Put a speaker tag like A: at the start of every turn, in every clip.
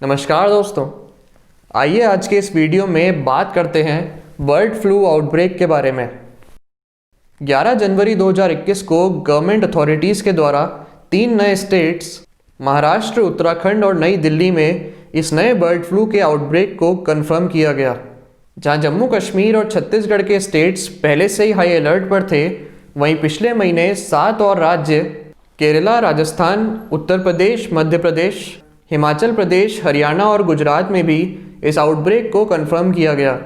A: नमस्कार दोस्तों, आइए आज के इस वीडियो में बात करते हैं बर्ड फ्लू आउटब्रेक के बारे में। 11 जनवरी 2021 को गवर्नमेंट अथॉरिटीज़ के द्वारा 3 नए स्टेट्स महाराष्ट्र, उत्तराखंड और नई दिल्ली में इस नए बर्ड फ्लू के आउटब्रेक को कंफर्म किया गया। जहां जम्मू कश्मीर और छत्तीसगढ़ के स्टेट्स पहले से ही हाई अलर्ट पर थे, वहीं पिछले महीने 7 और राज्य केरला, राजस्थान, उत्तर प्रदेश, मध्य प्रदेश, हिमाचल प्रदेश, हरियाणा और गुजरात में भी इस आउटब्रेक को कंफर्म किया गया।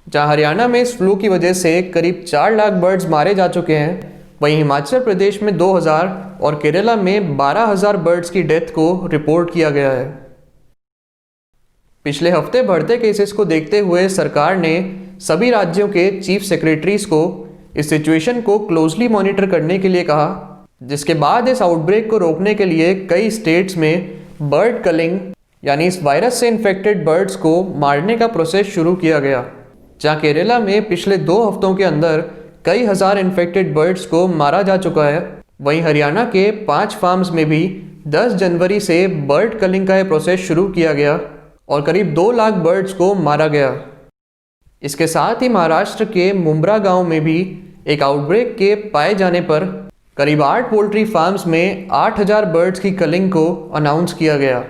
A: जहां हरियाणा में इस फ्लू की वजह से करीब 4 लाख बर्ड्स मारे जा चुके हैं, वहीं हिमाचल प्रदेश में 2000 और केरला में 12,000 बर्ड्स की डेथ को रिपोर्ट किया गया है। पिछले हफ्ते बढ़ते केसेस को देखते हुए सरकार ने सभी राज्यों के चीफ सेक्रेटरीज को इस सिचुएशन को क्लोजली मॉनिटर करने के लिए कहा, जिसके बाद इस आउटब्रेक को रोकने के लिए कई स्टेट्स में बर्ड कलिंग यानी इस वायरस से इन्फेक्टेड बर्ड्स को मारने का प्रोसेस शुरू किया गया। जहां केरला में पिछले 2 हफ्तों के अंदर कई हजार इन्फेक्टेड बर्ड्स को मारा जा चुका है, वहीं हरियाणा के 5 फार्म्स में भी 10 जनवरी से बर्ड कलिंग का यह प्रोसेस शुरू किया गया और करीब 2 लाख बर्ड्स को मारा गया। इसके साथ ही महाराष्ट्र के मुंब्रा गांव में भी एक आउटब्रेक के पाए जाने पर करीब 8 पोल्ट्री फार्म्स में 8,000 बर्ड्स की कलिंग को अनाउंस किया गया।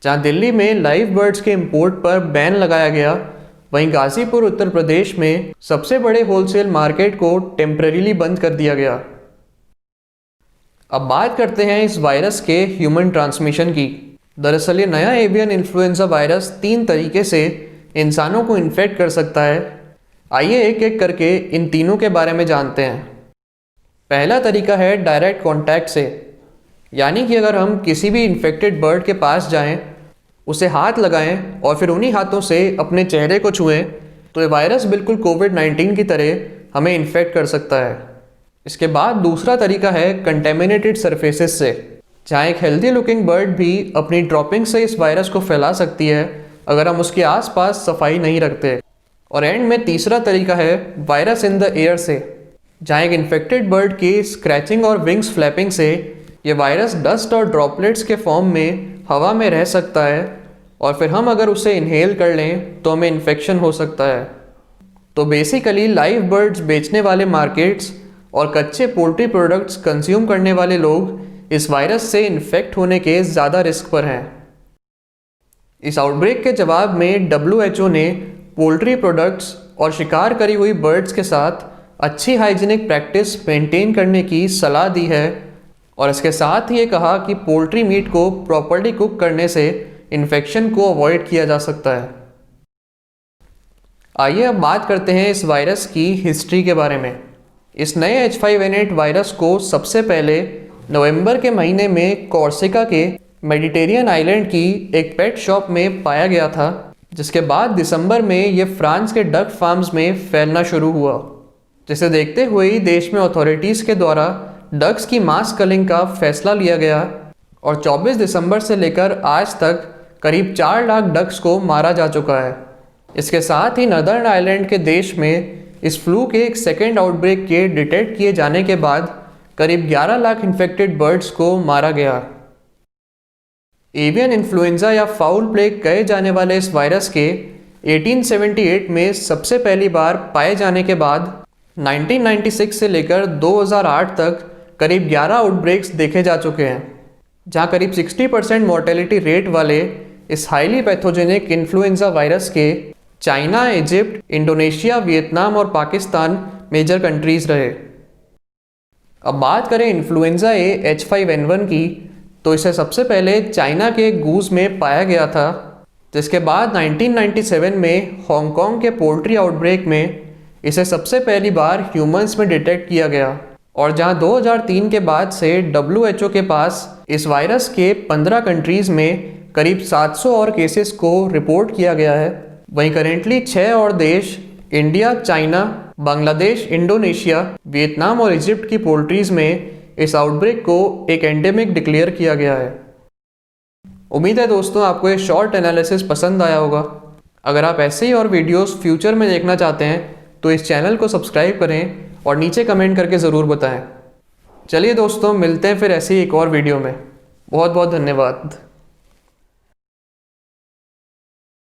A: जहां दिल्ली में लाइव बर्ड्स के इंपोर्ट पर बैन लगाया गया, वहीं गाजीपुर, उत्तर प्रदेश में सबसे बड़े होलसेल मार्केट को टेम्परेरीली बंद कर दिया गया। अब बात करते हैं इस वायरस के ह्यूमन ट्रांसमिशन की। दरअसल ये नया एवियन इन्फ्लुएंजा वायरस 3 तरीके से इंसानों को इन्फेक्ट कर सकता है। आइए एक एक करके इन तीनों के बारे में जानते हैं। पहला तरीका है डायरेक्ट कांटेक्ट से, यानी कि अगर हम किसी भी इन्फेक्टेड बर्ड के पास जाएं, उसे हाथ लगाएं और फिर उन्हीं हाथों से अपने चेहरे को छुएं, तो ये वायरस बिल्कुल कोविड-19 की तरह हमें इन्फेक्ट कर सकता है। इसके बाद दूसरा तरीका है कंटेमिनेटेड सरफेसेस से, जहाँ एक हेल्दी लुकिंग बर्ड भी अपनी ड्रॉपिंग से इस वायरस को फैला सकती है अगर हम उसके आसपास सफाई नहीं रखते। और एंड में तीसरा तरीका है वायरस इन द एयर से, जहाँ एक इन्फेक्टेड बर्ड की स्क्रैचिंग और विंग्स फ्लैपिंग से ये वायरस डस्ट और ड्रॉपलेट्स के फॉर्म में हवा में रह सकता है और फिर हम अगर उसे इनहेल कर लें तो हमें इन्फेक्शन हो सकता है। तो बेसिकली लाइव बर्ड्स बेचने वाले मार्केट्स और कच्चे पोल्ट्री प्रोडक्ट्स कंज्यूम करने वाले लोग इस वायरस से इन्फेक्ट होने के ज़्यादा रिस्क पर हैं। इस आउटब्रेक के जवाब में WHO ने पोल्ट्री प्रोडक्ट्स और शिकार करी हुई बर्ड्स के साथ अच्छी हाइजीनिक प्रैक्टिस मेंटेन करने की सलाह दी है और इसके साथ ही ये कहा कि पोल्ट्री मीट को प्रॉपर्ली कुक करने से इन्फेक्शन को अवॉइड किया जा सकता है। आइए अब बात करते हैं इस वायरस की हिस्ट्री के बारे में। इस नए H5N8 वायरस को सबसे पहले नवंबर के महीने में कॉर्सिका के मेडिटेरियन आइलैंड की एक पेट शॉप में पाया गया था, जिसके बाद दिसंबर में ये फ्रांस के डक फार्म्स में फैलना शुरू हुआ। जिसे देखते हुए ही देश में अथॉरिटीज़ के द्वारा डक्स की मास कलिंग का फैसला लिया गया और 24 दिसंबर से लेकर आज तक करीब 4 लाख डक्स को मारा जा चुका है। इसके साथ ही नदर्न आइलैंड के देश में इस फ्लू के एक सेकेंड आउटब्रेक के डिटेक्ट किए जाने के बाद करीब 11 लाख इन्फेक्टेड बर्ड्स को मारा गया। एवियन इन्फ्लुएंजा या फाउल प्लेग कहे जाने वाले इस वायरस के 1878 में सबसे पहली बार पाए जाने के बाद 1996 से लेकर 2008 तक करीब 11 आउटब्रेक्स देखे जा चुके हैं, जहां करीब 60% मोर्टेलिटी रेट वाले इस हाईली पैथोजेनिक इन्फ्लुएंजा वायरस के चाइना, इजिप्ट, इंडोनेशिया, वियतनाम और पाकिस्तान मेजर कंट्रीज रहे। अब बात करें इन्फ्लुएंजा ए H5N1 की, तो इसे सबसे पहले चाइना के गूज में पाया गया था, जिसके बाद 1997 में हांगकांग के पोल्ट्री आउटब्रेक में इसे सबसे पहली बार ह्यूमंस में डिटेक्ट किया गया और जहां 2003 के बाद से WHO के पास इस वायरस के 15 कंट्रीज़ में करीब 700 और केसेस को रिपोर्ट किया गया है। वहीं करेंटली 6 और देश India, China, Bangladesh, Indonesia, Vietnam और इजिप्ट की पोल्ट्रीज़ में इस आउटब्रेक को एक एंडेमिक डिक्लेयर किया गया है। उम्मीद है दोस्तों आपको ये शॉर्ट एनालिसिस पसंद आया होगा। अगर आप ऐसे ही और वीडियोस फ्यूचर में देखना चाहते हैं तो इस चैनल को सब्सक्राइब करें और नीचे कमेंट करके ज़रूर बताएं। चलिए दोस्तों, मिलते हैं फिर ऐसे ही एक और वीडियो में। बहुत बहुत धन्यवाद।